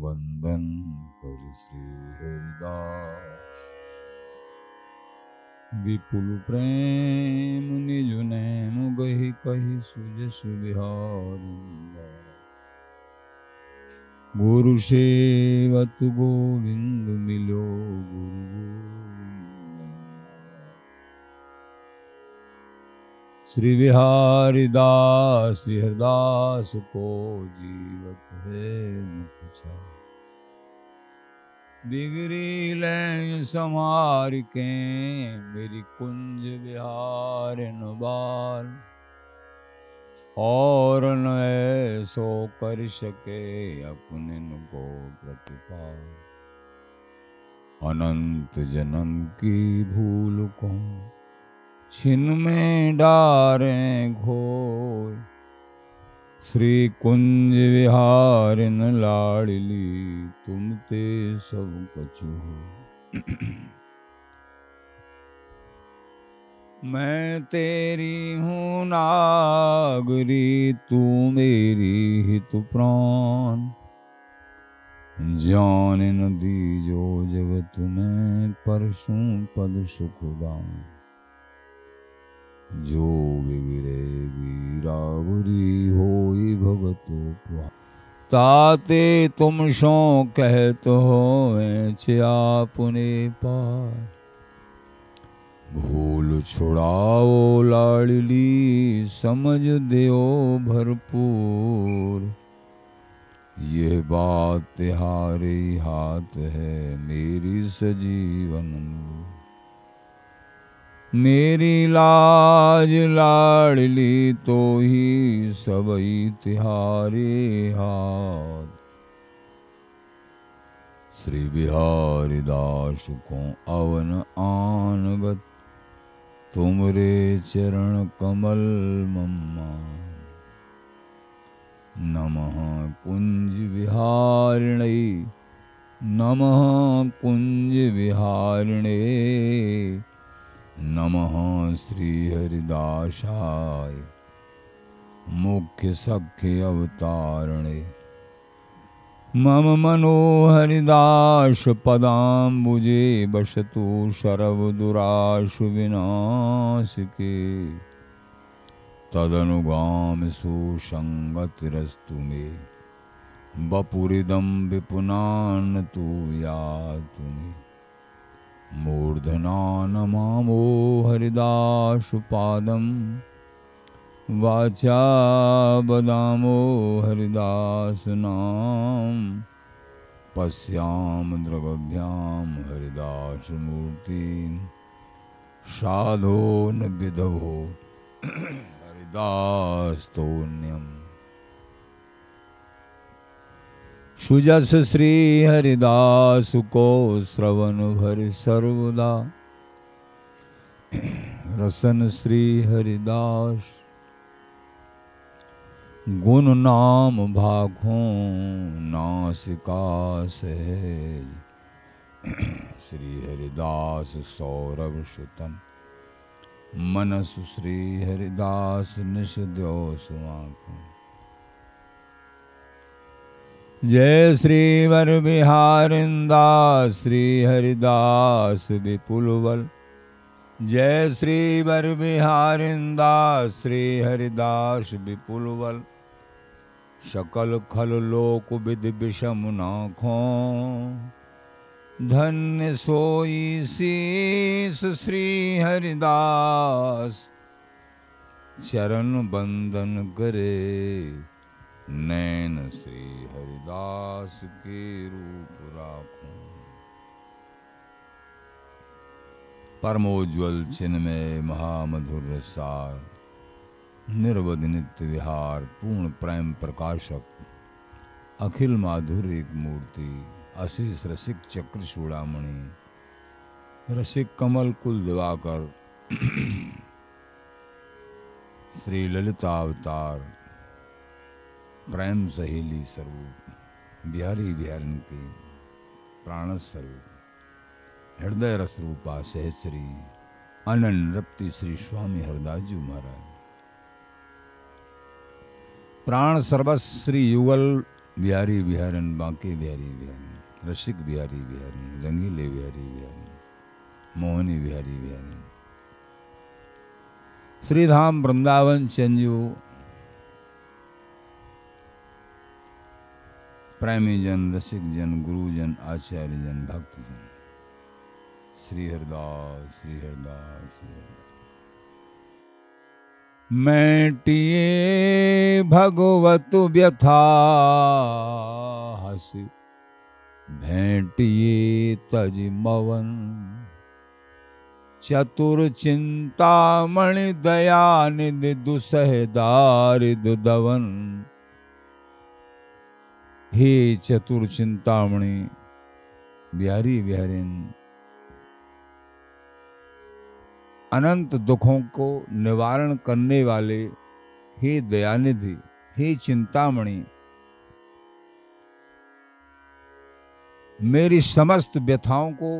वंदन कर श्री हरिदास। विपुल प्रेम निज नैन गहि कहि सुजस बिहारी। गुरु सेवत गोविंद मिलो गुरु गोविंद। श्री बिहारी दास श्री हरदास को जीवत है मुख छा। बिगड़ी लैन समार के मेरी कुंज बिहार बाल। और न ऐसो कर सके अपने को प्रतिपाल। अनंत जन्म की भूल को छिन में डारे घोर। श्री कुंज विहारिन लाडली तुम ते सब कछु हो। मैं तेरी हूँ नागरी तू मेरी हित प्राण। जान न दीजो जगत में परसू पद सुखदान। जो बिगड़े वीरावरी होई भगत पुआ। ताते तुम सो कहत हो आपने पार। भूल छुड़ाओ लाडली समझ देओ भरपूर। यह बात तिहारे हाथ है मेरी सजीवन। मेरी लाज लाडली तो ही सबई तिहारे हाथ। श्री बिहारी दास को अवन आनगत तुमरे चरण कमल मम्मा। नमः कुंज विहारिणे नमः कुंज विहारिणे। नमः श्री हरिदासाय मुख्य सख्य अवतारणे। मम मनोहरिदास पदाम्बुजे बसतु सर्वदुराशु विनाशिके। तदनुगाम सुसंगतिरस्तु मे। बपुरिदं विपुनान तु यातु मे। मूर्धना नमामो हरिदास पादं। वाचा बदामो हरिदास नाम। पश्याम दृगभ्याम हरिदास मूर्ति। साधो न विधवो हरिदास तोन्यम। सुजस श्री हरिदास को श्रवण भर सर्वदा। रसन श्री हरिदास गुण नाम भाखों नासिका सहज। श्री हरिदास सौरभ सुतन मनस श्री हरिदास निश द्यो सुआंख। जय श्री वर बिहारिंदास श्री हरिदास विपुल बल। जय श्री वर बिहारिंदास श्री हरिदास विपुल बल। सकल खल लोक विद विषम नाखों। धन्य सोई शीस श्री हरिदास। चरण बंदन करे नैन श्री हरिदास के रूप राखों। परमोज्वल चिन्मय महामधुर सार। निर्वध नित्य विहार पूर्ण प्रेम प्रकाशक। अखिल माधुर्य एक मूर्ति अशीष रसिक चक्र चूड़ामणि। रसिक कमल कुल दिवाकर। श्री ललितावतार प्रेम सहेली स्वरूप। बिहारी बिहारिन की प्राण स्वरूप। हृदय रस रूपा सहचरी अनन रप्ति श्री स्वामी हरदास जी महाराज। प्राण सर्वस्व श्री युगल बिहारी बिहारन बांके बिहारी बिहारन, रसिक बिहारी बिहारन, रंगीले बिहारी बिहारन, मोहनी बिहारी बिहारन। श्रीधाम वृंदावन चंजू प्रेमी जन, रसिक जन, गुरुजन, आचार्य जन, भक्तजन, श्री हरदास श्री हरदास श्री हरदास। मैटिए भगवत व्यथा हस भेंटिए तज मवन, चतुर चिंतामणि दयानिधि दुसह दारिद दवन। हे चतुर चिंतामणि बिहारी बिहारिन, अनंत दुखों को निवारण करने वाले, हे दयानिधि, हे चिंतामणि, मेरी समस्त व्यथाओं को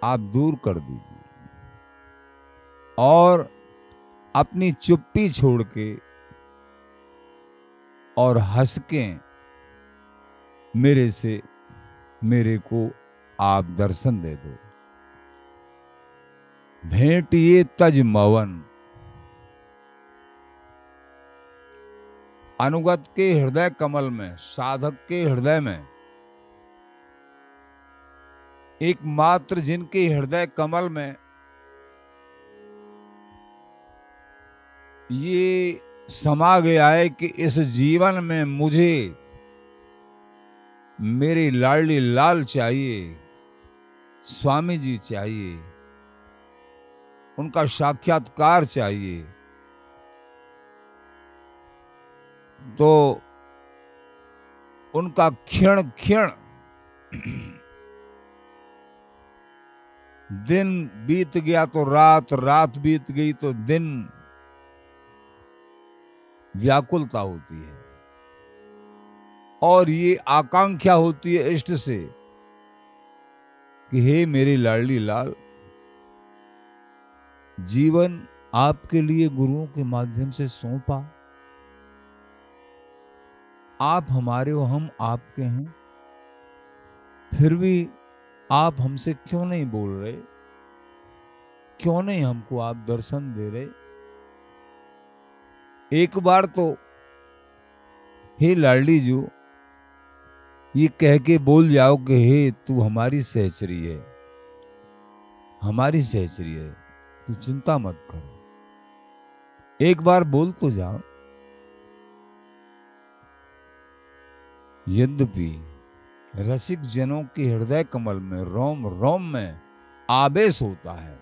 आप दूर कर दीजिए और अपनी चुप्पी छोड़ के और हंस के मेरे को आप दर्शन दे दो। भेंटिए तज मवन, अनुगत के हृदय कमल में, साधक के हृदय में, एकमात्र जिनके हृदय कमल में ये समा गया है कि इस जीवन में मुझे मेरी लाडली लाल चाहिए, स्वामी जी चाहिए, उनका साक्षात्कार चाहिए, तो उनका क्षण क्षण दिन बीत गया तो रात, रात बीत गई तो दिन, व्याकुलता होती है और ये आकांक्षा होती है इष्ट से कि हे मेरे लाडली लाल, जीवन आपके लिए गुरुओं के माध्यम से सौंपा, आप हमारे हो, हम आपके हैं, फिर भी आप हमसे क्यों नहीं बोल रहे, क्यों नहीं हमको आप दर्शन दे रहे। एक बार तो हे लाडली जो ये कह के बोल जाओ कि हे तू हमारी सहचरी है, हमारी सहचरी है, तू चिंता मत करो, एक बार बोल तो जाओ। यद्यपि रसिक जनों के हृदय कमल में, रोम रोम में आवेश होता है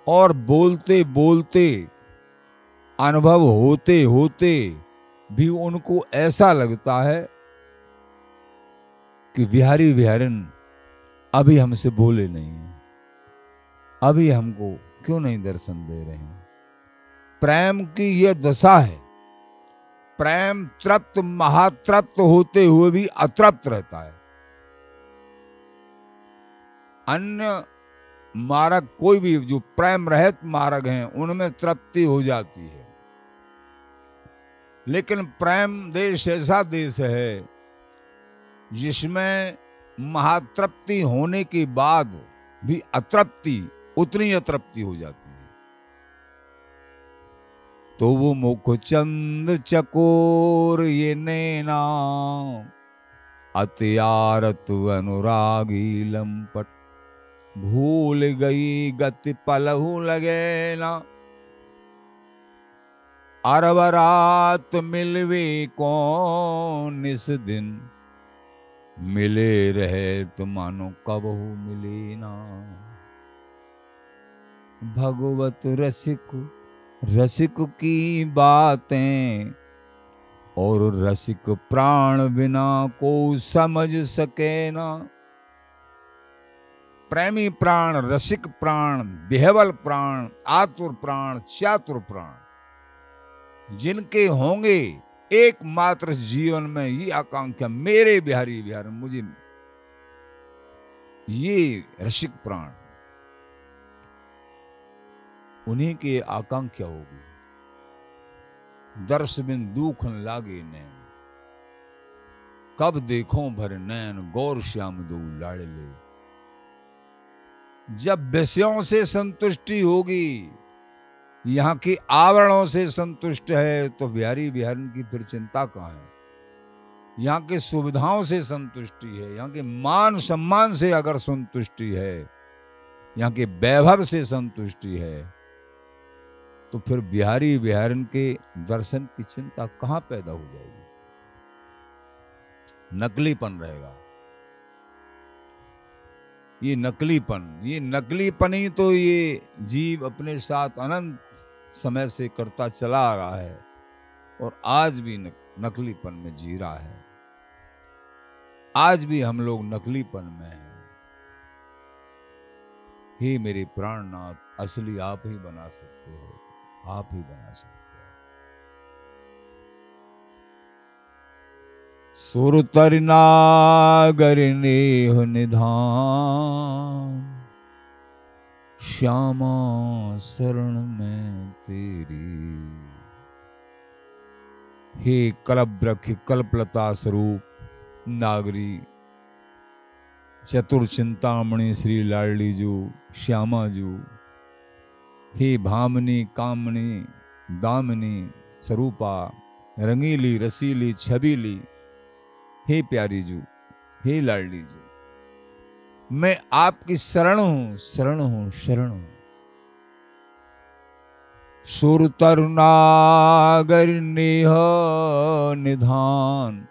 और बोलते बोलते, अनुभव होते होते भी उनको ऐसा लगता है कि बिहारी बिहारिन अभी हमसे बोले नहीं हैं, अभी हमको क्यों नहीं दर्शन दे रहे हैं। प्रेम की यह दशा है, प्रेम तृप्त महातृप्त होते हुए भी अतृप्त रहता है। अन्य मार्ग कोई भी जो प्रेम रहित मार्ग हैं उनमें तृप्ति हो जाती है, लेकिन प्रेम देश ऐसा देश है जिसमें महातृप्ति होने के बाद भी अतृप्ति, उतनी अतृप्ति हो जाती है। तो वो मुख चंद चकोर ये नैना, अत्यारत अनुरागी लंपट, भूल गई गति पलहू लगे ना, अरब रात मिलवे कौन इस दिन, मिले रहे तो मानो कबहू मिले ना। भगवत रसिक रसिक की बातें और रसिक प्राण बिना को समझ सके ना। प्रेमी प्राण, रसिक प्राण, बेहवल प्राण, आतुर प्राण, चातुर प्राण जिनके होंगे एकमात्र जीवन में ये आकांक्षा, मेरे बिहारी बिहार, मुझे ये रसिक प्राण, उन्हीं की आकांक्षा होगी। दर्श बिन दुख लागे ने, कब देखो भर नैन गौर श्याम दो लाड़ले। जब विषयों से संतुष्टि होगी, यहाँ के आवरणों से संतुष्ट है, तो बिहारी बिहारन की फिर चिंता कहाँ है। यहाँ के सुविधाओं से संतुष्टि है, यहाँ के मान सम्मान से अगर संतुष्टि है, यहाँ के वैभव से संतुष्टि है, तो फिर बिहारी बिहारन के दर्शन की चिंता कहां पैदा हो जाएगी। नकलीपन रहेगा। ये नकलीपन ही तो ये जीव अपने साथ अनंत समय से करता चला आ रहा है और आज भी नकलीपन में जी रहा है। आज भी हम लोग नकलीपन में हैं। हे मेरे प्राणनाथ, असली आप ही बना सकते हो, आप ही बना सकते हो। सुरतर नागर नेह निधान, श्यामा शरण में तेरी। हे कल्प वृक्ष कल्पलता स्वरूप नागरी, चतुर चिंतामणि श्री लाडली जू श्यामा जू। हे भामनी कामनी दामिनी स्वरूपा, रंगीली रसीली छबीली, हे प्यारी जू, हे लाडली जू, मैं आपकी शरण हूं, शरण हूं, शरण हूं। सुर तरुणागर नेह निधान,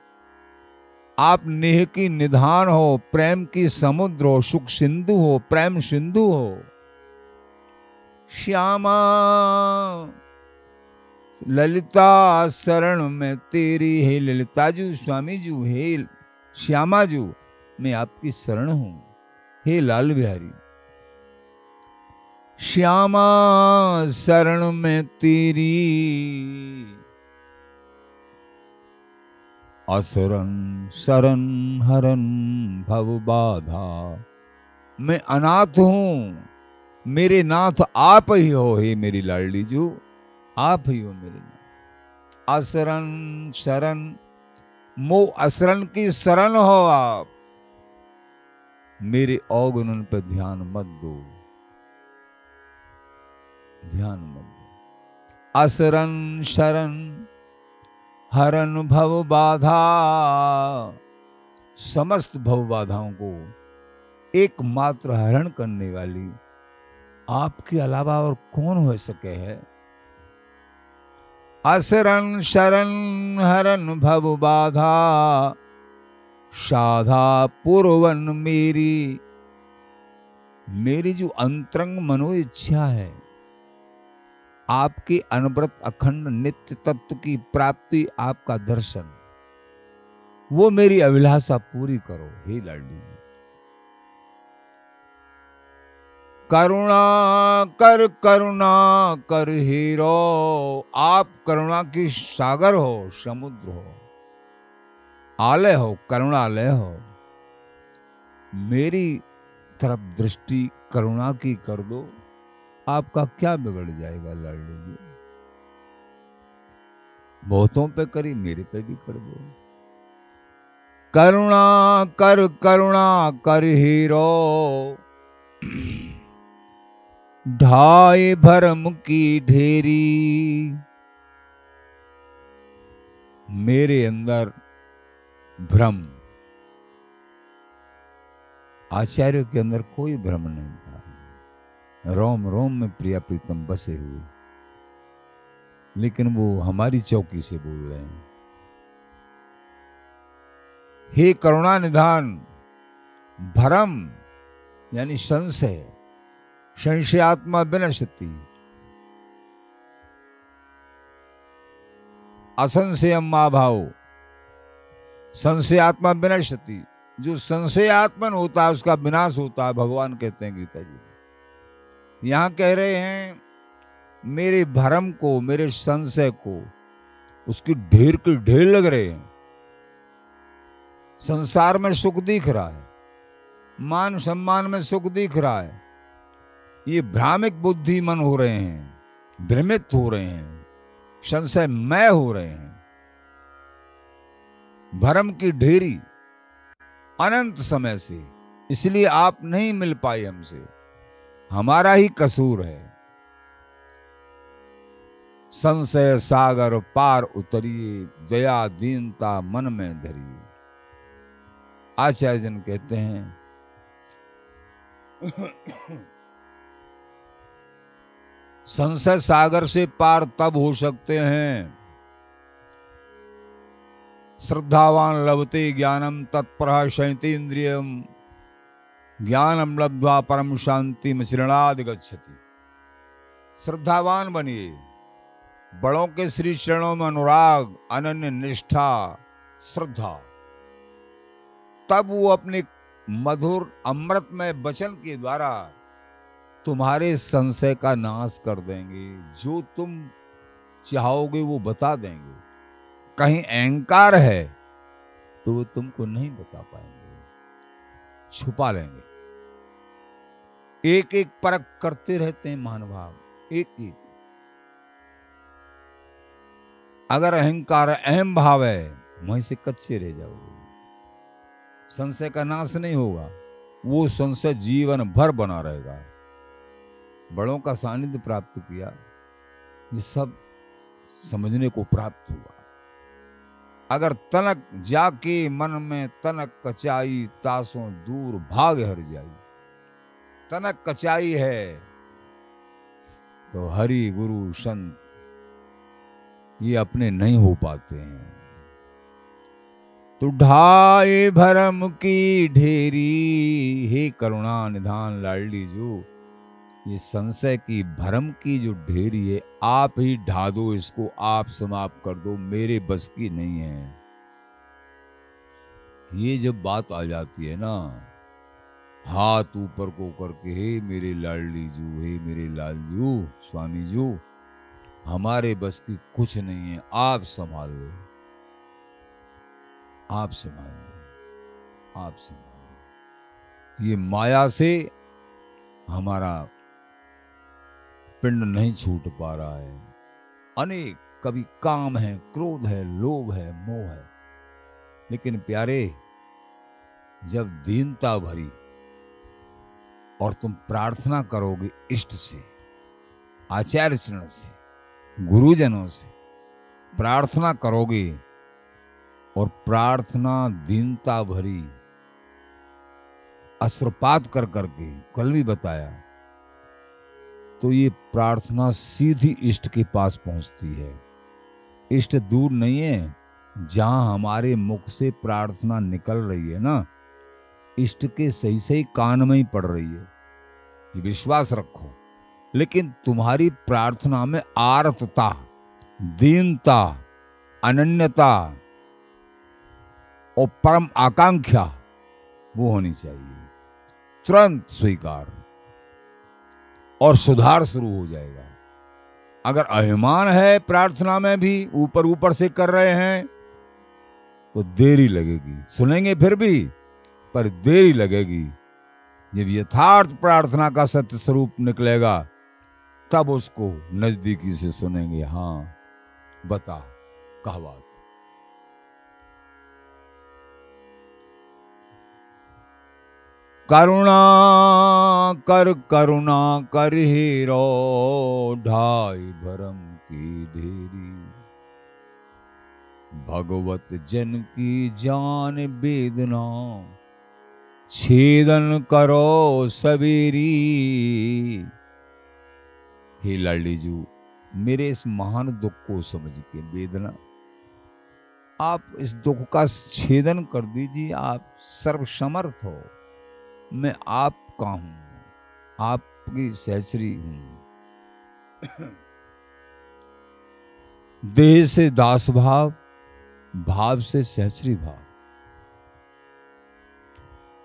आप नेह की निधान हो, प्रेम की समुद्र हो, सुख सिंधु हो, प्रेम सिंधु हो। श्यामा ललिता शरण में तेरी, हे ललिता जू स्वामी जू, हे श्यामा जू, मैं आपकी शरण हूं। हे लाल बिहारी, श्यामा शरण में तेरी। असरन शरण हरन भव बाधा, मैं अनाथ हूं, मेरे नाथ आप ही हो। हे मेरी लाडली जू, आप ही हो मेरे नाथ। असरन शरण, मो असरन की शरण हो आप, मेरे अवगुणन पर ध्यान मत दो, ध्यान मत दो। असरन शरण हरन भव बाधा, समस्त भव बाधाओं को एकमात्र हरण करने वाली आपके अलावा और कौन हो सके है। असरन शरण हरन भव बाधा, साधा पूर्वन मेरी। मेरी जो अंतरंग मनो इच्छा है, आपके अनवरत अखंड नित्य तत्व की प्राप्ति, आपका दर्शन, वो मेरी अभिलाषा पूरी करो। हे लाडली, करुणा कर हीरो, आप करुणा की सागर हो, समुद्र हो, आलय हो, करुणालय हो। मेरी तरफ दृष्टि करुणा की कर दो, आपका क्या बिगड़ जाएगा लाडली जी। बहुतों पे करी, मेरे पे भी कर दो। करुणा कर हीरो, ढाई भरम की ढेरी। मेरे अंदर भ्रम, आचार्यों के अंदर कोई भ्रम नहीं था। रोम रोम में प्रिया प्रीतम बसे हुए, लेकिन वो हमारी चौकी से बोल रहे हैं। हे करुणा निधान, भरम यानी संशय, संशयात्मा विनश्यति, असंशयम मा भाव, संशयात्मा विनश्यति। जो संशयात्मन होता है उसका विनाश होता है, भगवान कहते हैं गीता जी। यहां कह रहे हैं मेरे भरम को, मेरे संशय को, उसकी ढेर के ढेर लग रहे हैं। संसार में सुख दिख रहा है, मान सम्मान में सुख दिख रहा है, ये भ्रामिक बुद्धि मन हो रहे हैं, भ्रमित हो रहे हैं, संशयमय हो रहे हैं। भरम की ढेरी अनंत समय से, इसलिए आप नहीं मिल पाए हमसे, हमारा ही कसूर है। संशय सागर पार उतरिए, दया दीनता मन में धरिए। आचार्य जन कहते हैं संशय सागर से पार तब हो सकते हैं, श्रद्धावान लभते ज्ञानम तत्पर शयति इंद्रियम, ज्ञानम लब्ध्वा परम शांति मिश्रणाद गच्छति। श्रद्धावान बनिए, बड़ों के श्री चरणों में अनुराग, अनन्य निष्ठा, श्रद्धा, तब वो अपने मधुर अमृतमय वचन के द्वारा तुम्हारे संशय का नाश कर देंगे। जो तुम चाहोगे वो बता देंगे। कहीं अहंकार है तो वो तुमको नहीं बता पाएंगे, छुपा लेंगे। एक एक परख करते रहते हैं महानुभाव, एक एक। अगर अहंकार अहम भाव है, वहीं से कच्चे रह जाओगे, संशय का नाश नहीं होगा, वो संशय जीवन भर बना रहेगा। बड़ों का सानिध्य प्राप्त किया, ये सब समझने को प्राप्त हुआ। अगर तनक जाके मन में तनक कचाई, तासों दूर भाग हर जाई। तनक कचाई है तो हरि गुरु संत ये अपने नहीं हो पाते हैं। तो ढाए भरम की ढेरी, हे करुणा निधान लाडली जो, ये संशय की भरम की जो ढेरी है, आप ही ढा दो इसको, आप समाप्त कर दो, मेरे बस की नहीं है। ये जब बात आ जाती है ना, हाथ ऊपर को करके, हे मेरे लाडली जू, हे मेरे लालजू, स्वामी जू, हमारे बस की कुछ नहीं है, आप संभाल लो, आप संभाल लो, आप संभाल लो। ये माया से हमारा पिंड नहीं छूट पा रहा है। अनेक कभी काम है, क्रोध है, लोभ है, मोह है, लेकिन प्यारे जब दीनता भरी और तुम प्रार्थना करोगे इष्ट से, आचार्य चरण से, गुरुजनों से प्रार्थना करोगे और प्रार्थना दीनता भरी अश्रुपात कर करके, कल भी बताया, तो ये प्रार्थना सीधी इष्ट के पास पहुंचती है। इष्ट दूर नहीं है, जहां हमारे मुख से प्रार्थना निकल रही है ना, इष्ट के सही सही कान में ही पड़ रही है, ये विश्वास रखो। लेकिन तुम्हारी प्रार्थना में आर्तता, दीनता, अनन्यता और परम आकांक्षा वो होनी चाहिए। तुरंत स्वीकार और सुधार शुरू हो जाएगा। अगर अभिमान है प्रार्थना में भी, ऊपर ऊपर से कर रहे हैं, तो देरी लगेगी। सुनेंगे फिर भी, पर देरी लगेगी। जब यथार्थ प्रार्थना का सत्य स्वरूप निकलेगा, तब उसको नजदीकी से सुनेंगे। हाँ बता, कहा बात। करुणा कर हीरो, ढाई भरम की ढेरी, भगवत जन की जान वेदना, छेदन करो सबेरी। हे लाडलीजू, मेरे इस महान दुख को समझ के, वेदना, आप इस दुख का छेदन कर दीजिए। आप सर्वसमर्थ हो, मैं आपका हूं, आपकी सहचरी हूं। देह से दास भाव, भाव से सहचरी भाव।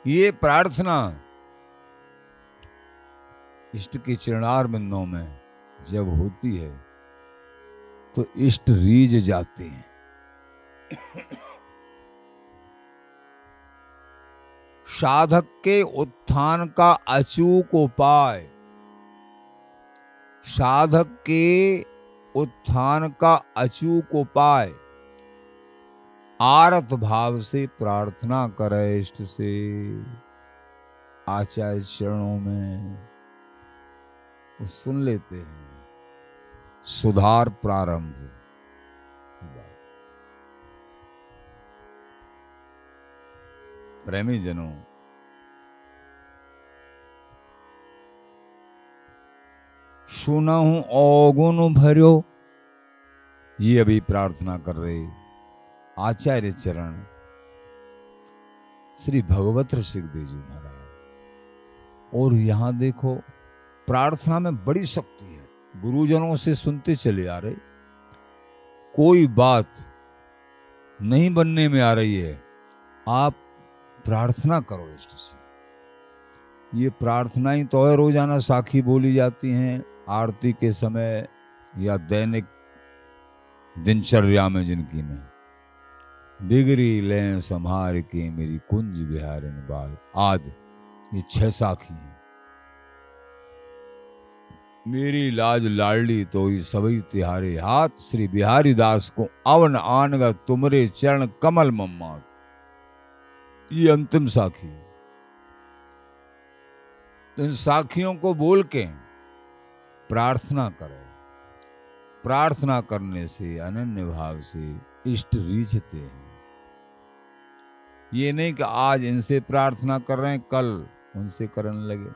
ये प्रार्थना इष्ट के चरणार बिंदों में जब होती है तो इष्ट रीझ जाते हैं। साधक के उत्थान का अचूक उपाय, साधक के उत्थान का अचूक उपाय आरत भाव से प्रार्थना करे इष्ट से, आचार्य चरणों में वो सुन लेते हैं। सुधार प्रारंभ। प्रेमी जनों, सुनहु अवगुण भर्यो, ये अभी प्रार्थना कर रहे आचार्य चरण श्री भगवत ऋषिदेव जी महाराज। और यहां देखो प्रार्थना में बड़ी शक्ति है। गुरुजनों से सुनते चले आ रहे, कोई बात नहीं बनने में आ रही है, आप प्रार्थना करो इष्ट से। ये प्रार्थनाएं तो है रोजाना साखी बोली जाती हैं आरती के समय या दैनिक दिनचर्या में, जिनकी में बिगड़ी लें संभार के मेरी कुंज बिहारन बाल आदि, ये 6 साखी हैं। मेरी लाज लाडली तो ही सभी तिहारे हाथ, श्री बिहारी दास को अवन आनगा तुमरे चरण कमल मम्मा, ये अंतिम साखी है। तो इन साखियों को बोल के प्रार्थना करो। प्रार्थना करने से अनन्य भाव से इष्ट रीझते हैं। ये नहीं कि आज इनसे प्रार्थना कर रहे हैं कल उनसे करने लगे,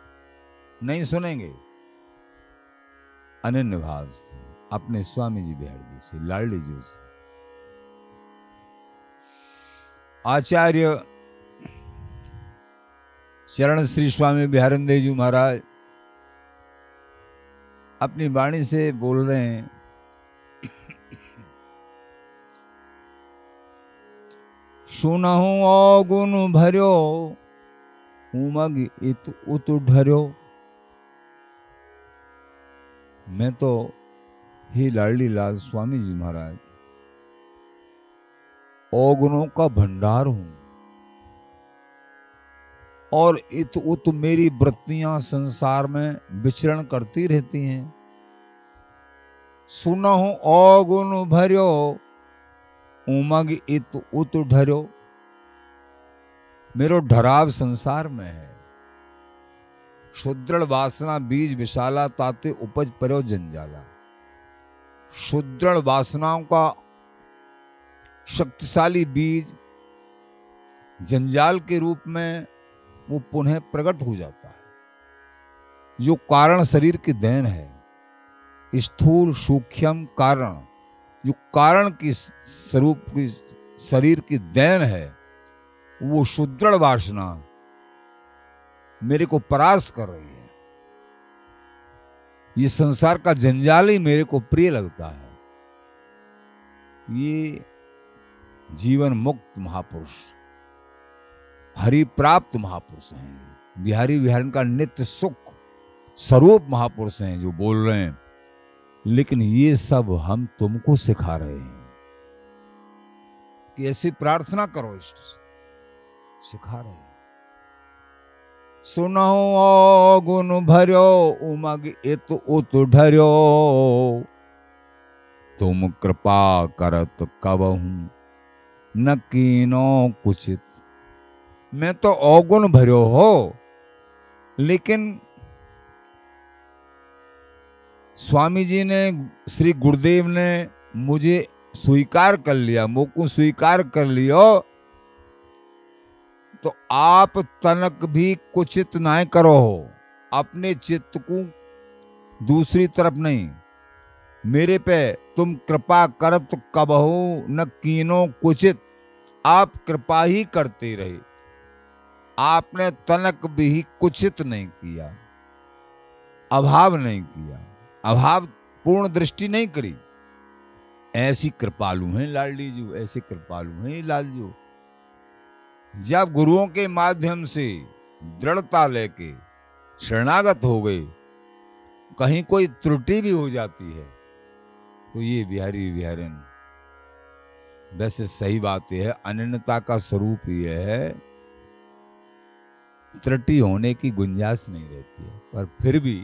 नहीं सुनेंगे। अनन्य भाव से अपने स्वामी जी बिहारी जी से, लाडली जी से। आचार्य चरण श्री स्वामी बिहारंदेव जी महाराज अपनी वाणी से बोल रहे हैं, सुनहु अवगुण भर्यो, उमग इत उत ढर्यो। मैं तो हे लाडली लाल स्वामी जी महाराज अवगुणों का भंडार हूं, और इत उत मेरी वृत्तियां संसार में विचरण करती रहती हैं। सुनहु अवगुण भर्यो, उमग इत उत ढर्यो। मेरो ढराव संसार में है। शुद्रल वासना बीज विशाला, ताते उपज पर्यो जंजाला। शुद्रल वासनाओं का शक्तिशाली बीज जंजाल के रूप में वो पुनः प्रकट हो जाता है। जो कारण शरीर की देन है, स्थूल सूक्ष्म कारण, जो कारण की स्वरूप की शरीर की देन है, वो शुद्रल वासना मेरे को परास्त कर रही है। ये संसार का जंजाल ही मेरे को प्रिय लगता है। ये जीवन मुक्त महापुरुष, हरि प्राप्त महापुरुष हैं। बिहारी विहारन का नित्य सुख स्वरूप महापुरुष हैं जो बोल रहे हैं। लेकिन ये सब हम तुमको सिखा रहे हैं कि ऐसी प्रार्थना करो, इष्ट से सिखा रहे हैं। सुनहु अवगुण भर्यो, उमग इत उत ढर्यो। तुम कृपा करत कबहू, न कीनो कुचित। मैं तो अवगुण भर्यो हो, लेकिन स्वामी जी ने, श्री गुरुदेव ने मुझे स्वीकार कर लिया, मुझको स्वीकार कर लियो, तो आप तनक भी कुचित ना करो। अपने चित्त को दूसरी तरफ नहीं, मेरे पे तुम कृपा करत कबहू न कीनो कुचित। आप कृपा ही करते रहे, आपने तनक भी कुचित नहीं किया, अभाव नहीं किया, अभाव पूर्ण दृष्टि नहीं करी। ऐसी कृपालु हैं लाडली जी, ऐसे कृपालु हैं लाल जी। जब गुरुओं के माध्यम से दृढ़ता लेके शरणागत हो गए, कहीं कोई त्रुटि भी हो जाती है तो ये बिहारी विहारन, वैसे सही बात यह है, अनन्यता का स्वरूप यह है, त्रुटि होने की गुंजाइश नहीं रहती है। पर फिर भी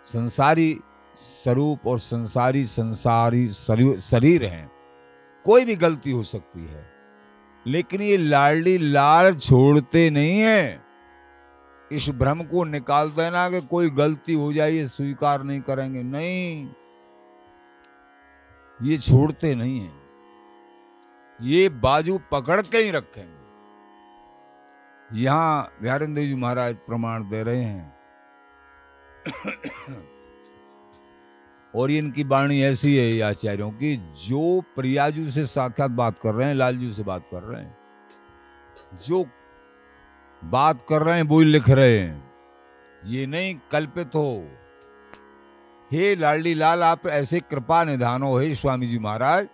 संसारी स्वरूप और संसारी शरीर हैं, कोई भी गलती हो सकती है, लेकिन ये लाडली लाल छोड़ते नहीं है। इस भ्रम को निकाल देना कि कोई गलती हो जाए ये स्वीकार नहीं करेंगे, नहीं, ये छोड़ते नहीं है, ये बाजू पकड़ के ही रखेंगे। यहां ध्यानेंद्र जी महाराज प्रमाण दे रहे हैं और इनकी वाणी ऐसी है ये आचार्यों की, जो प्रियाजू से साक्षात बात कर रहे हैं, लालजू से बात कर रहे हैं, जो बात कर रहे हैं वो लिख रहे हैं, ये नहीं कल्पित हो। हे लाडली लाल, आप ऐसे कृपा निधान हो हे स्वामी जी महाराज,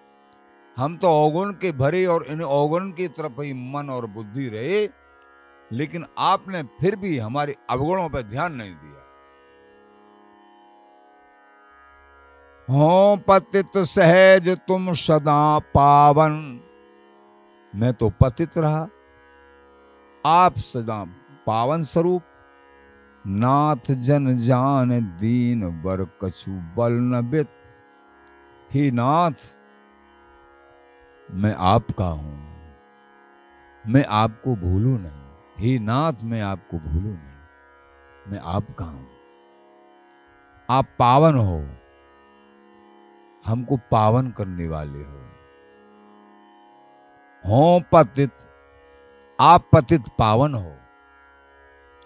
हम तो अवगुण के भरे और इन अवगुण की तरफ ही मन और बुद्धि रहे, लेकिन आपने फिर भी हमारे अवगुणों पर ध्यान नहीं दिया। हो पतित सहज तुम सदा पावन, मैं तो पतित रहा, आप सदा पावन स्वरूप। नाथ जन जान दीन बर कछु बल न बित, हे नाथ मैं आपका हूं, मैं आपको भूलू नहीं। हे नाथ मैं आपको भूलू नहीं, मैं आपका हूं। आप पावन हो, हमको पावन करने वाले हो पतित, आप पतित पावन हो,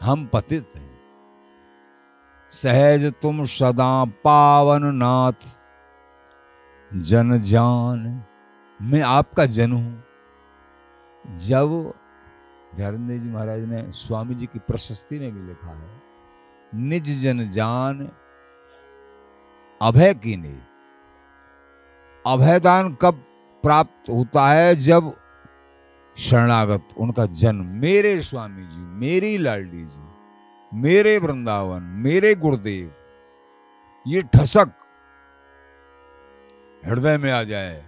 हम पतित हैं। सहज तुम सदा पावन नाथ, जन जान मैं आपका जन हूं। जब ध्यानेंद्र जी महाराज ने स्वामी जी की प्रशस्ति में भी लिखा है, निज जन जान अभय की नहीं। अभयदान कब प्राप्त होता है? जब शरणागत उनका जन्म, मेरे स्वामी जी, मेरी लाडली जी, मेरे वृंदावन, मेरे गुरुदेव, ये ठसक हृदय में आ जाए,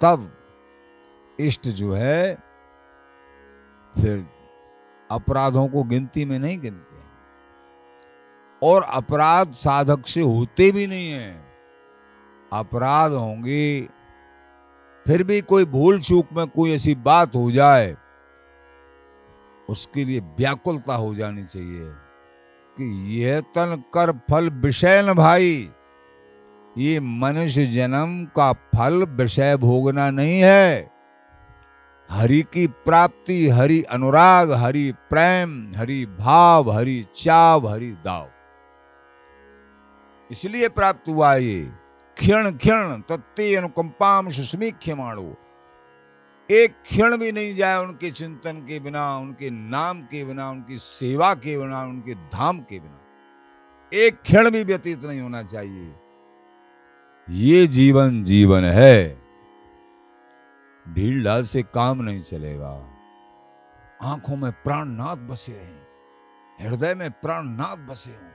तब इष्ट जो है फिर अपराधों को गिनती में नहीं गिनते हैं, और अपराध साधक से होते भी नहीं हैं। अपराध होंगे, फिर भी कोई भूल चूक में कोई ऐसी बात हो जाए, उसके लिए व्याकुलता हो जानी चाहिए कि यह तन कर फल विषय न भाई, ये मनुष्य जन्म का फल विषय भोगना नहीं है। हरि की प्राप्ति, हरि अनुराग, हरि प्रेम, हरि भाव, हरि चाव, हरि दाव, इसलिए प्राप्त हुआ ये। क्षण क्षण तत्ते अनुकंपाम सुस्मीख्यमाणो, एक क्षण भी नहीं जाए उनके चिंतन के बिना, उनके नाम के बिना, उनकी सेवा के बिना, उनके धाम के बिना एक क्षण भी व्यतीत नहीं होना चाहिए। ये जीवन जीवन है, ढील ढाल से काम नहीं चलेगा। आंखों में प्राणनाथ बसे हैं, हृदय में प्राणनाथ बसे हों,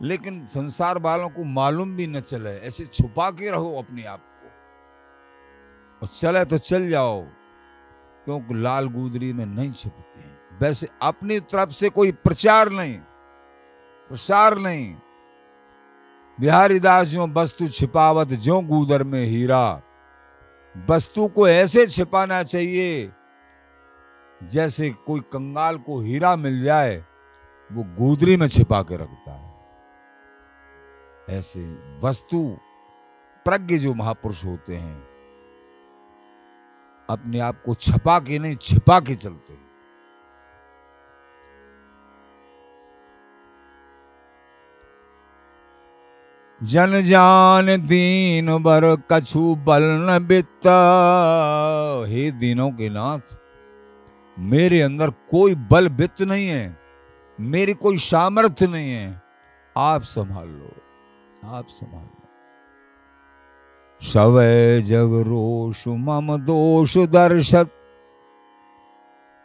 लेकिन संसार वालों को मालूम भी न चले, ऐसे छुपा के रहो अपने आप को, और चले तो चल जाओ, क्योंकि लाल गुदरी में नहीं छिपते हैं। वैसे अपनी तरफ से कोई प्रचार नहीं, प्रसार नहीं। बिहारी दास जो वस्तु छिपावत जो गूदर में हीरा, वस्तु को ऐसे छिपाना चाहिए जैसे कोई कंगाल को हीरा मिल जाए, वो गूदरी में छिपा के रखता है। ऐसे वस्तु प्रज्ञ जो महापुरुष होते हैं, अपने आप को छपा के नहीं, छिपा के चलते हैं। जन जान दीन बर कछु बल न बिता, हे दीनों के नाथ, मेरे अंदर कोई बल बित नहीं है, मेरी कोई सामर्थ्य नहीं है, आप संभाल लो, आप संभाल लो। सवै जग रोष मम दोष दर्शत,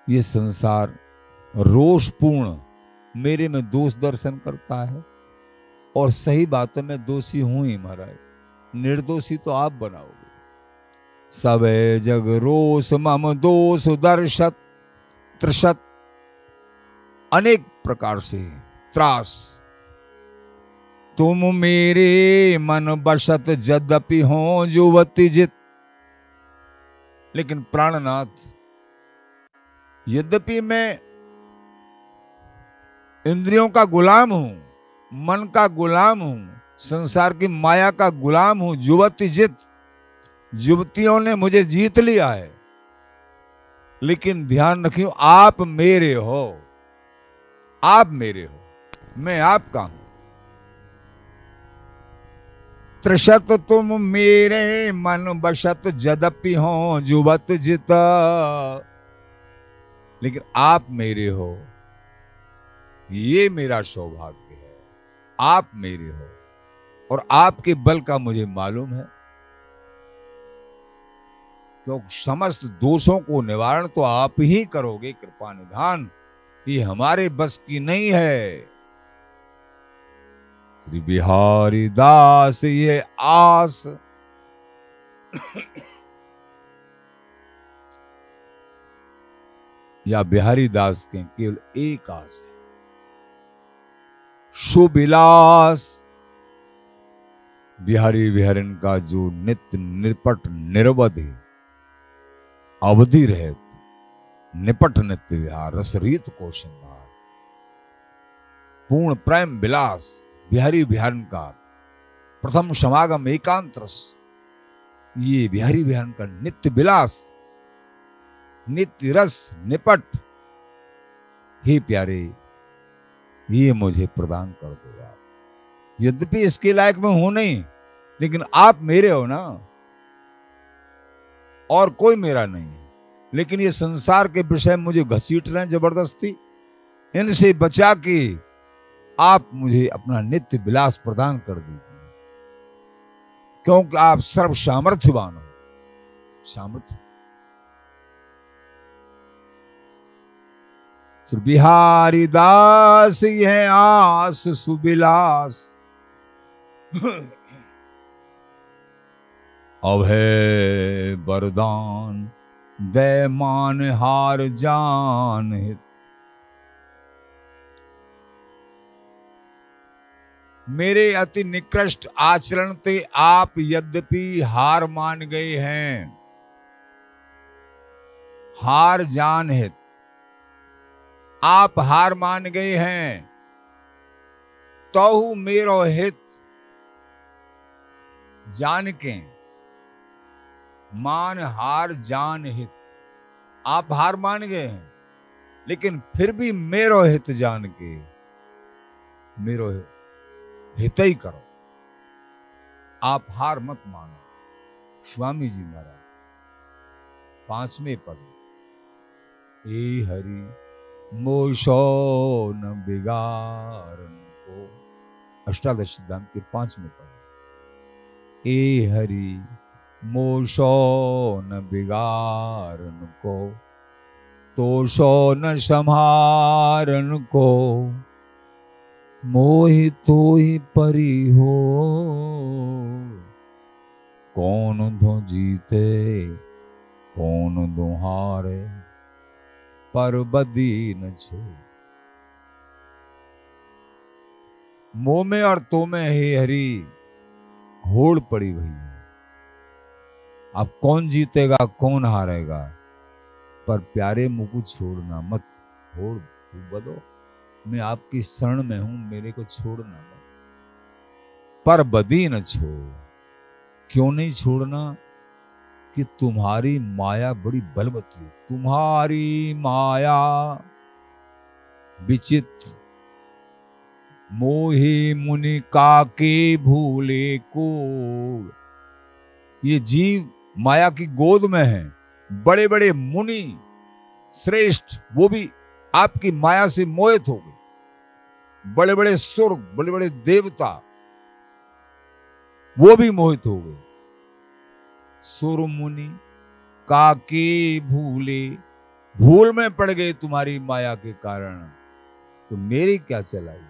ये संसार रोषपूर्ण मेरे में दोष दर्शन करता है, और सही बात है मैं दोषी हूं ही महाराज, निर्दोषी तो आप बनाओगे। सवै जग रोष मम दोष दर्शत, त्रसत, अनेक प्रकार से त्रास, तुम मेरे मन बसत यद्यपि हो जुवति जित। लेकिन प्राणनाथ, यद्यपि मैं इंद्रियों का गुलाम हूं, मन का गुलाम हूं, संसार की माया का गुलाम हूं, जुवति जित, युवतियों ने मुझे जीत लिया है, लेकिन ध्यान रखियो आप मेरे हो, आप मेरे हो, मैं आपका हूं। त्रिशत तुम मेरे मन बसत यद्यपि हो जुवत जित। लेकिन आप मेरे हो, ये मेरा सौभाग्य है, आप मेरे हो, और आपके बल का मुझे मालूम है, क्योंकि समस्त दोषों को निवारण तो आप ही करोगे कृपा निधान, ये हमारे बस की नहीं है। श्री बिहारी दास ये आस या बिहारी दास के केवल एक आस है, सुविलास। बिहारी बिहारिन का जो नित्य निपट निर्वधि अवधि रहत निपट नित्य विहार रसरीत को श्रृंगार, पूर्ण प्रेम विलास। बिहारी बिहारिन का प्रथम समागम एकांत रस, ये बिहारी बिहारिन का नित्य विलास, नित्य रस निपट। हे प्यारे, ये मुझे प्रदान कर दो आप। यद्यपि इसके लायक मैं हूं नहीं, लेकिन आप मेरे हो ना, और कोई मेरा नहीं है। लेकिन ये संसार के विषय मुझे घसीट रहे हैं जबरदस्ती, इनसे बचा के आप मुझे अपना नित्य विलास प्रदान कर दीजिए, क्योंकि आप सर्व सामर्थ्यवान हो। सामर्थ्य श्री बिहारी दास यह आस सुविलास, अभय वरदान दे मान हार जान हित। मेरे अति निकृष्ट आचरण ते आप यद्यपि हार मान गए हैं, हार जान हित, आप हार मान गए हैं, तो मेरो हित जान के मान हार जान हित। आप हार मान गए हैं, लेकिन फिर भी मेरो हित जान के मेरो हित ही करो, आप हार मत मानो। स्वामी जी महाराज 5वें पद, ए हरि मोशो न बिगारन को, अष्टादश सिद्धांत के 5वें पद, ए हरि मोशो न बिगारन को, तोषो न संहारन को, मोहि तो ही परी हो, कौन दो जीते कौन दो हारे, पर बदी न छो। मोह में और तो में हे हरि होड़ पड़ी हुई है। अब कौन जीतेगा कौन हारेगा, पर प्यारे मुझ को छोड़ना मत, होड़ बदो, मैं आपकी शरण में हूं, मेरे को छोड़ना मत, पर बदी न छोड़। क्यों नहीं छोड़ना? कि तुम्हारी माया बड़ी बलवती, तुम्हारी माया विचित्र, मोहि मुनि काके भूले को। ये जीव माया की गोद में है, बड़े बड़े मुनि श्रेष्ठ वो भी आपकी माया से मोहित हो गए, बड़े बड़े सुर बड़े बड़े देवता वो भी मोहित हो गए। सुर मुनि काके भूले, भूल में पड़ गए तुम्हारी माया के कारण, तो मेरी क्या चलाई।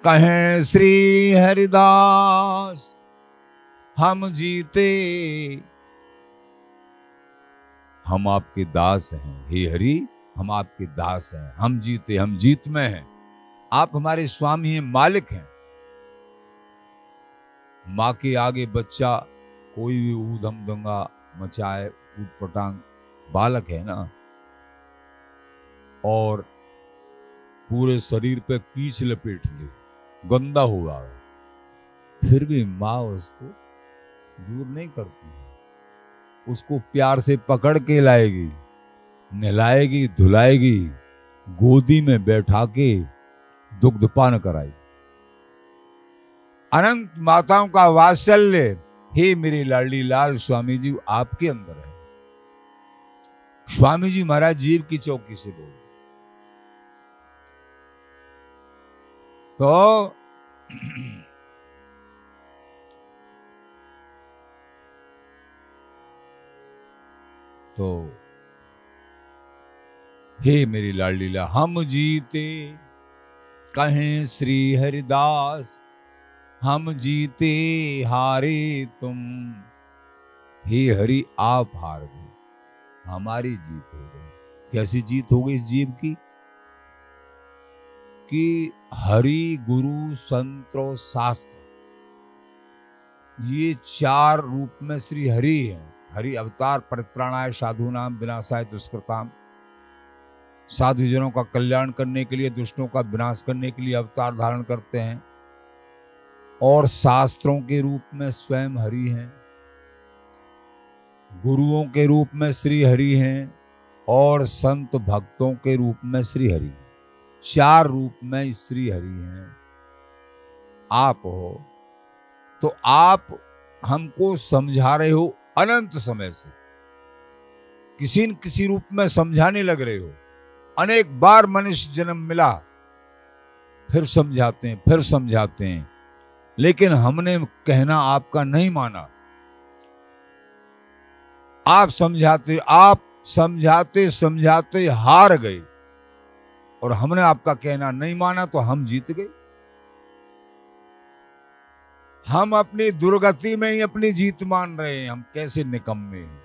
कहें श्री हरिदास हम जीते, हम आपके दास हैं। हे हरि हम आपके दास हैं, हम जीते, हम जीत में हैं, आप हमारे स्वामी हैं, मालिक हैं। माँ के आगे बच्चा कोई भी ऊधम दंगा मचाए, ऊटपटांग, बालक है ना, और पूरे शरीर पे कीच लपेट ले, गंदा हुआ है, फिर भी माँ उसको दूर नहीं करती, उसको प्यार से पकड़ के लाएगी, नहलाएगी, धुलाएगी, गोदी में बैठा के दुग्धपान कराएगी। अनंत माताओं का वात्सल्य हे मेरे लाडली लाल स्वामी जी आपके अंदर है। स्वामी जी महाराज जीव की चौकी से बोल तो हे मेरी लाडली ला, हम जीते कहें श्री हरिदास, हम जीते हारे तुम, हे हरि आप हार गए, हमारी जीत हो गई। कैसी जीत हो गई इस जीव की? कि हरि, गुरु, संत और शास्त्र, ये चार रूप में श्री हरि है। हरि अवतार परित्राणाय साधूनाम विनाशाय दुष्कृताम, साधुजनों का कल्याण करने के लिए, दुष्टों का विनाश करने के लिए अवतार धारण करते हैं। और शास्त्रों के रूप में स्वयं हरि हैं, गुरुओं के रूप में श्री हरि हैं, और संत भक्तों के रूप में श्री हरि। चार रूप में श्री हरि हैं। आप हो तो आप हमको समझा रहे हो अनंत समय से, किसी न किसी रूप में समझाने लग रहे हो। अनेक बार मनुष्य जन्म मिला, फिर समझाते हैं, फिर समझाते हैं, लेकिन हमने कहना आपका नहीं माना। आप समझाते समझाते हार गए, और हमने आपका कहना नहीं माना, तो हम जीत गए। हम अपनी दुर्गति में ही अपनी जीत मान रहे हैं। हम कैसे निकम्मे हैं,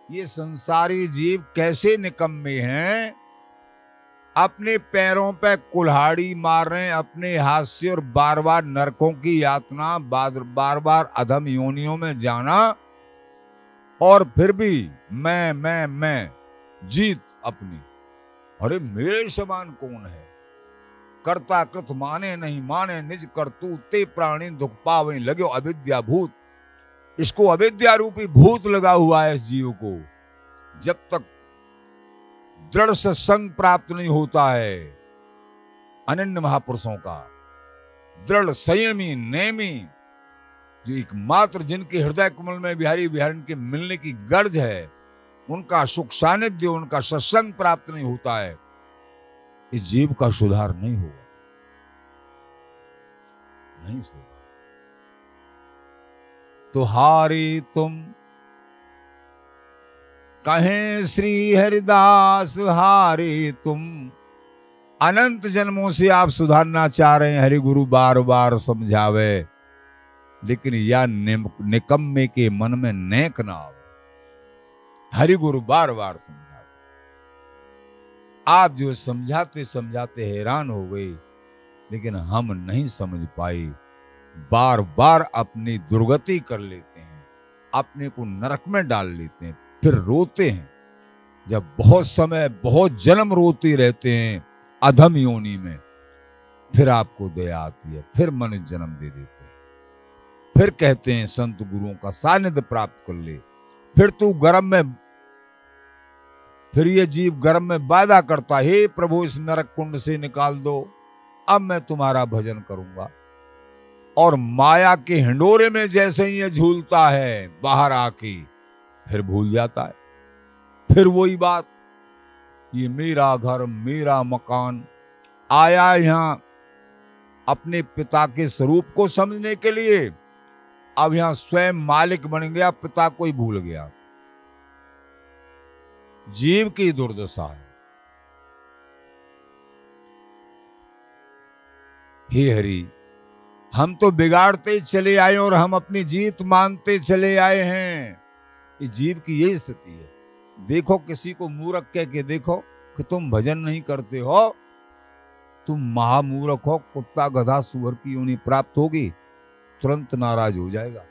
ये संसारी जीव कैसे निकम्मे हैं। अपने पैरों पे कुल्हाड़ी मार रहे हैं अपने हाथ से, और बार बार नरकों की यातना, बार बार अधम योनियों में जाना, और फिर भी मैं जीत अपनी। अरे मेरे समान कौन है? कर्ता कृत माने नहीं माने, निज करतूत ते प्राणी दुख पावे, लगे अविद्या भूत। इसको अविद्या रूपी भूत लगा हुआ है इस जीव को। जब तक दृढ़ सत्संग प्राप्त नहीं होता है अनन्य महापुरुषों का, दृढ़ संयमी नेमी, जो एकमात्र जिनके हृदय कमल में बिहारी बिहारी के मिलने की गर्ज है, उनका सुख सानिध्य, उनका सत्संग प्राप्त नहीं होता है, इस जीव का सुधार नहीं होगा, नहीं होगा। तो हारे तुम कहें श्री हरिदास, हारे तुम। अनंत जन्मों से आप सुधारना चाह रहे हैं, हरि गुरु बार बार समझावे, लेकिन या निकम्मे के मन में नेक ना आवे। हरि गुरु बार बार समझावे, आप जो समझाते समझाते हैरान हो गए, लेकिन हम नहीं समझ पाए। बार बार अपनी दुर्गति कर लेते हैं, अपने को नरक में डाल लेते हैं, फिर रोते हैं। जब बहुत समय, बहुत जन्म रोते रहते हैं अधम योनि में, फिर आपको दया आती है, फिर मनुष्य जन्म दे देते हैं, फिर कहते हैं संत गुरुओं का सानिध्य प्राप्त कर ले। फिर तू गर्भ में, फिर ये जीव गर्भ में वादा करता, हे प्रभु इस नरक कुंड से निकाल दो, अब मैं तुम्हारा भजन करूंगा। और माया के हिंडोरे में जैसे ही ये झूलता है बाहर आके, फिर भूल जाता है। फिर वही बात, ये मेरा घर, मेरा मकान, आया यहां अपने पिता के स्वरूप को समझने के लिए, अब यहां स्वयं मालिक बन गया, पिता को ही भूल गया। जीव की दुर्दशा है। हे हरि, हम तो बिगाड़ते चले आए और हम अपनी जीत मानते चले आए हैं। इस जीव की यही स्थिति है। देखो किसी को मूर्ख कह के देखो कि तुम भजन नहीं करते हो, तुम महामूर्ख हो, कुत्ता गधा सुअर की योनि प्राप्त होगी, तुरंत नाराज हो जाएगा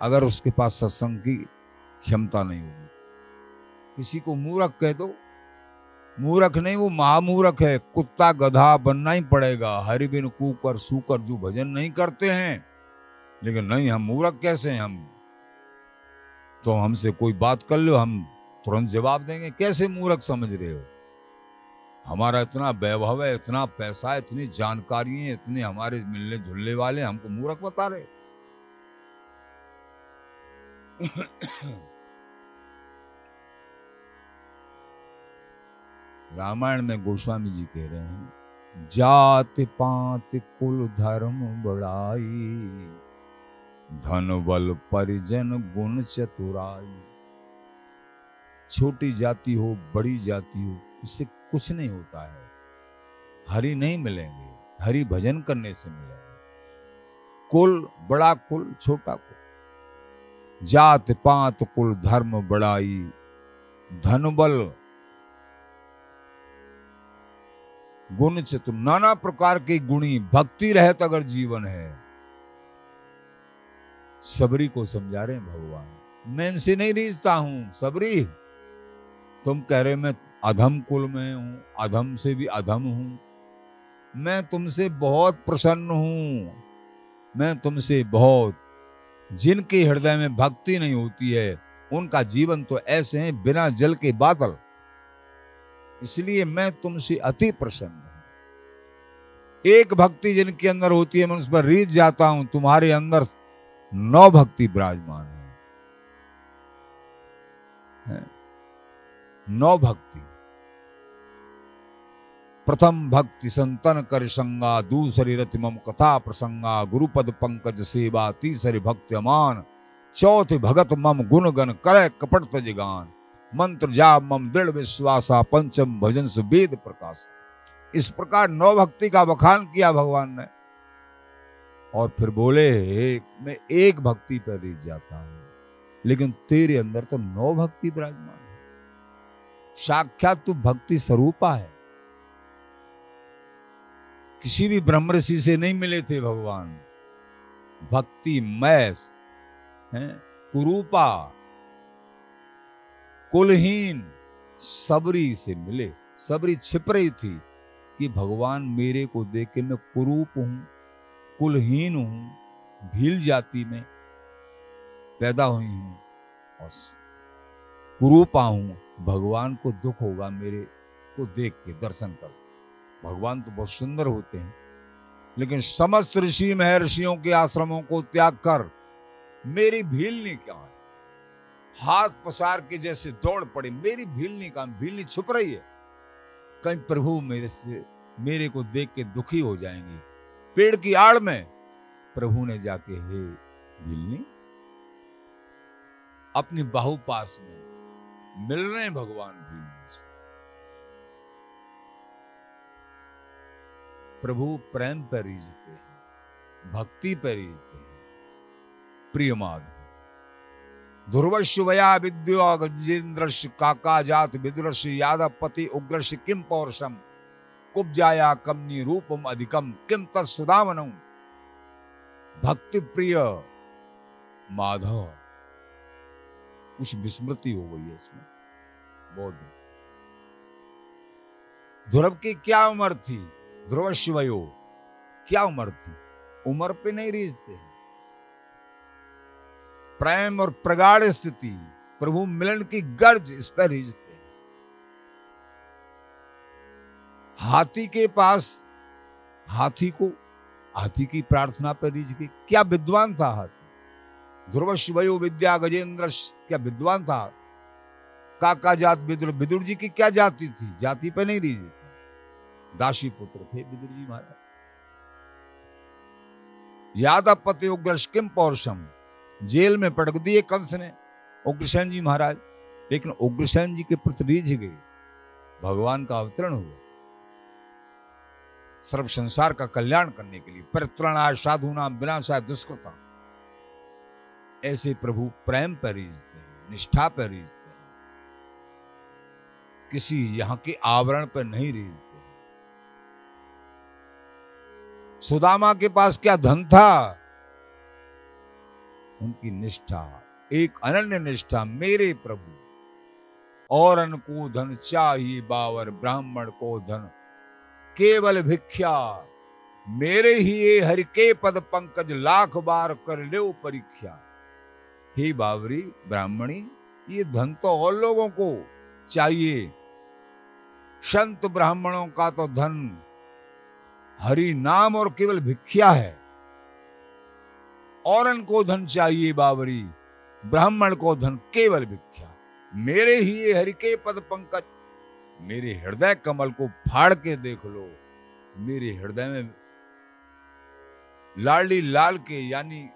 अगर उसके पास सत्संग की क्षमता नहीं होगी। किसी को मूर्ख कह दो, मूर्ख नहीं, वो महामूर्ख है, कुत्ता गधा बनना ही पड़ेगा। हरि बिन कूकर सूकर जो भजन नहीं करते हैं, लेकिन नहीं हम मूर्ख कैसे हैं, हम तो हमसे कोई बात कर लो हम तुरंत जवाब देंगे। कैसे मूर्ख समझ रहे हो? हमारा इतना वैभव है, इतना पैसा है, इतनी जानकारी है, इतने हमारे मिलने जुलने वाले, हमको मूर्ख बता रहे। रामायण में गोस्वामी जी कह रहे हैं, जाति पात कुल धर्म बड़ाई, धन बल परिजन गुण चतुराई। छोटी जाति हो बड़ी जाति हो, इससे कुछ नहीं होता है। हरि नहीं मिलेंगे, हरि भजन करने से मिलेंगे। कुल बड़ा कुल छोटा कुल, जात पात कुल धर्म बड़ाई, धन बल गुण चतुर, नाना प्रकार के गुणी, भक्ति रहत अगर जीवन है। सबरी को समझा रहे हैं भगवान, मैं इनसे नहीं रीझता हूं। सबरी, तुम कह रहे मैं अधम कुल में हूं, अधम से भी अधम हूं, मैं तुमसे बहुत प्रसन्न हूं। मैं तुमसे बहुत, जिनके हृदय में भक्ति नहीं होती है उनका जीवन तो ऐसे हैं बिना जल के बादल, इसलिए मैं तुमसे अति प्रसन्न हूं। एक भक्ति जिनके अंदर होती है मैं उस पर रीझ जाता हूं। तुम्हारे अंदर 9 भक्ति विराजमान है। 9 भक्ति। प्रथम भक्ति संतन कर संगा, दूसरी रति मम कथा प्रसंगा, गुरुपद पंकज सेवा, तीसरी भक्ति अमान, चौथी भगत मम गुण गण करे कपट तज गान, मंत्र जाप मम दृढ़ विश्वासा, पंचम भजन से वेद प्रकाश। इस प्रकार 9 भक्ति का बखान किया भगवान ने, और फिर बोले मैं एक भक्ति पर रीझ जाता हूं, लेकिन तेरे अंदर तो 9 भक्ति विराजमान है। साक्षात तू भक्ति स्वरूपा है। किसी भी ब्रह्म ऋषि से नहीं मिले थे भगवान, भक्ति मैस है, कुरूपा कुलहीन सबरी से मिले। सबरी छिप रही थी कि भगवान मेरे को देख के मैं कुरूप हूं, कुलहीन हूं, भील जाति में पैदा हुई हूं और कुरूपा हूं, भगवान को दुख होगा मेरे को देख के, दर्शन कर। भगवान तो बहुत सुंदर होते हैं, लेकिन समस्त ऋषि महर्षियों के आश्रमों को त्याग कर मेरी भीलनी क्या है, हाथ पसार के जैसे दौड़ पड़े। मेरी भीलनी का, भीलनी छुप रही है, कहीं प्रभु मेरे को देख के दुखी हो जाएंगे। पेड़ की आड़ में प्रभु ने जाके, हे भीलनी, अपनी बाहु पास में मिल रहे हैं भगवान भीलनी से। प्रभु प्रेम पर रीझते हैं, भक्ति पर रीझते हैं। प्रिय माधव, ध्रुवश्य वया विद्यो गजेन्द्रश्य काका जात विदुरश्य यादव पति उग्रश्य किम पौरुषम कुब्जाया कमनी रूपम अधिकम किम तत्सुदामनम। भक्ति प्रिय माधव, कुछ विस्मृति हो गई है इसमें बहुत। ध्रुव की क्या उम्र थी? ध्रुवश्य वयो क्या उम्र थी? उम्र पे नहीं रीझते हैं। प्रेम और प्रगाढ़ स्थिति, प्रभु मिलन की गर्ज, इस पर रीझते हैं। हाथी के पास हाथी की प्रार्थना पर रीझ के, क्या विद्वान था हाथी। ध्रुवश्य वयो विद्या गजेंद्र, क्या विद्वान था। काका जात विदुर, विदुर जी की क्या जाति थी? जाति पे नहीं रीझे, दासी पुत्र थे विदुर जी महाराज। यादव पति उग्रश किम पौरुषम, जेल में पटक दिए कंस ने उग्रसेन जी महाराज, लेकिन उग्रसेन जी के प्रति रीझ गए। भगवान का अवतरण हुआ सर्व संसार का कल्याण करने के लिए, परित्राणाय साधूनां विनाशाय दुष्कृतां। ऐसे प्रभु प्रेम पर रीझते हैं, निष्ठा पर रीझते हैं, किसी यहां के आवरण पर नहीं रीझते। सुदामा के पास क्या धन था? उनकी निष्ठा, एक अनन्य निष्ठा, मेरे प्रभु और को धन चाहिए बावर, ब्राह्मण को धन केवल भिक्षा, मेरे ही ये हरि के पद पंकज, लाख बार कर लो परीक्षा। हे बावरी ब्राह्मणी, ये धन तो और लोगों को चाहिए, संत ब्राह्मणों का तो धन हरि नाम और केवल भिक्षा है। औरन को धन चाहिए बावरी, ब्राह्मण को धन केवल भिक्षा, मेरे ही ये हरि के पद पंकज, मेरे हृदय कमल को फाड़ के देख लो, मेरे हृदय में लाडली लाल के यानी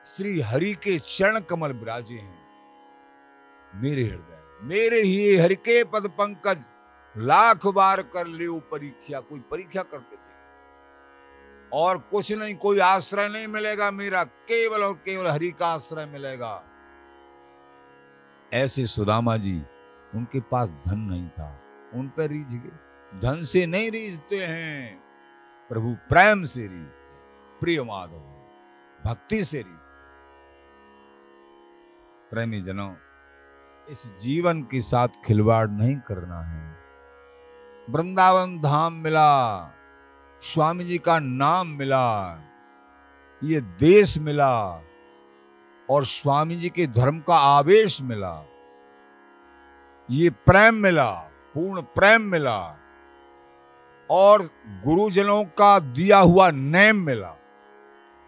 श्री हरि के चरण कमल विराजे हैं। मेरे हृदय, मेरे ही ये हरि के पद पंकज, लाख बार कर ले परीक्षा। कोई परीक्षा करके दे, और कुछ नहीं, कोई आश्रय नहीं मिलेगा मेरा, केवल और केवल हरि का आश्रय मिलेगा। ऐसे सुदामा जी, उनके पास धन नहीं था, उन पर रीझ गए। धन से नहीं रीझते हैं प्रभु, प्रेम से रीझते, प्रिय माधव, भक्ति से रीझते। प्रेमी जनों, इस जीवन के साथ खिलवाड़ नहीं करना है। वृंदावन धाम मिला, स्वामी जी का नाम मिला, ये देश मिला, और स्वामी जी के धर्म का आवेश मिला, ये प्रेम मिला, पूर्ण प्रेम मिला, और गुरुजनों का दिया हुआ नेम मिला,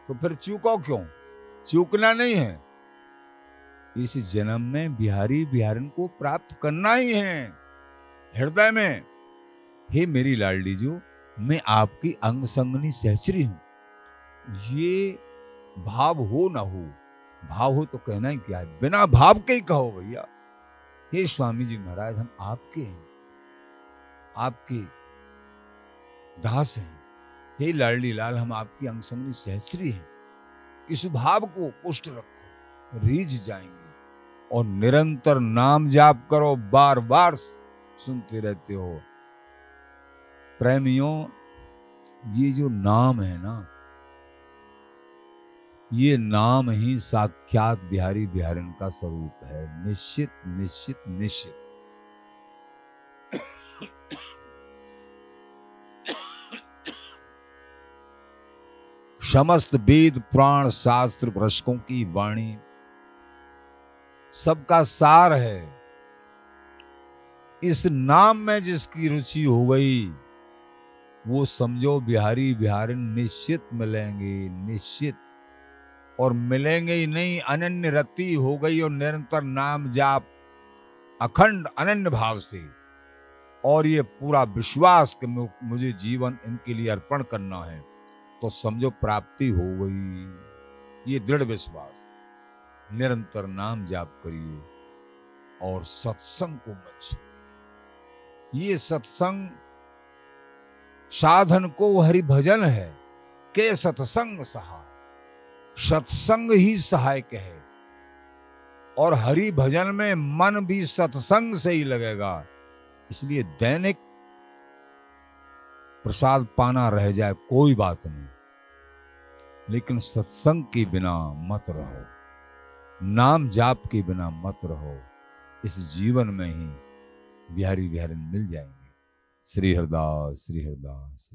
तो फिर चूको क्यों? चूकना नहीं है। इस जन्म में बिहारी बिहारन को प्राप्त करना ही है। हृदय में, हे मेरी लाडली जो, मैं आपकी अंग संगनी सहचरी हूं। ये भाव हो ना हो, भाव हो तो कहना ही क्या है, बिना भाव के ही कहो भैया, हे स्वामी जी महाराज, हम आपके हैं, आपके दास हैं। हे लाडली लाल, हम आपकी अंग संगनी सहचरी हैं। इस भाव को पुष्ट रखो, रीझ जाएंगे। और निरंतर नाम जाप करो, बार बार सुनते रहते हो। प्रेमियों, ये जो नाम है ना, ये नाम ही साक्षात बिहारी बिहारिन का स्वरूप है। निश्चित निश्चित निश्चित। समस्त वेद पुराण शास्त्र भ्रष्टों की वाणी सबका सार है। इस नाम में जिसकी रुचि हो गई, वो समझो बिहारी बिहारिन निश्चित मिलेंगे, निश्चित। और मिलेंगे ही नहीं, अनन्य रति हो गई, और निरंतर नाम जाप अखंड अनन्य भाव से, और ये पूरा विश्वास कि मुझे जीवन इनके लिए अर्पण करना है, तो समझो प्राप्ति हो गई। ये दृढ़ विश्वास। निरंतर नाम जाप करिए और सत्संग को मत छोड़िए। ये सत्संग साधन को हरि भजन है, के सत्संग सहाय, सत्संग ही सहायक है। और हरि भजन में मन भी सत्संग से ही लगेगा। इसलिए दैनिक प्रसाद पाना रह जाए कोई बात नहीं, लेकिन सत्संग के बिना मत रहो, नाम जाप के बिना मत रहो। इस जीवन में ही बिहारी बिहारिन मिल जाएंगे। श्री हरदास, श्री हरदास।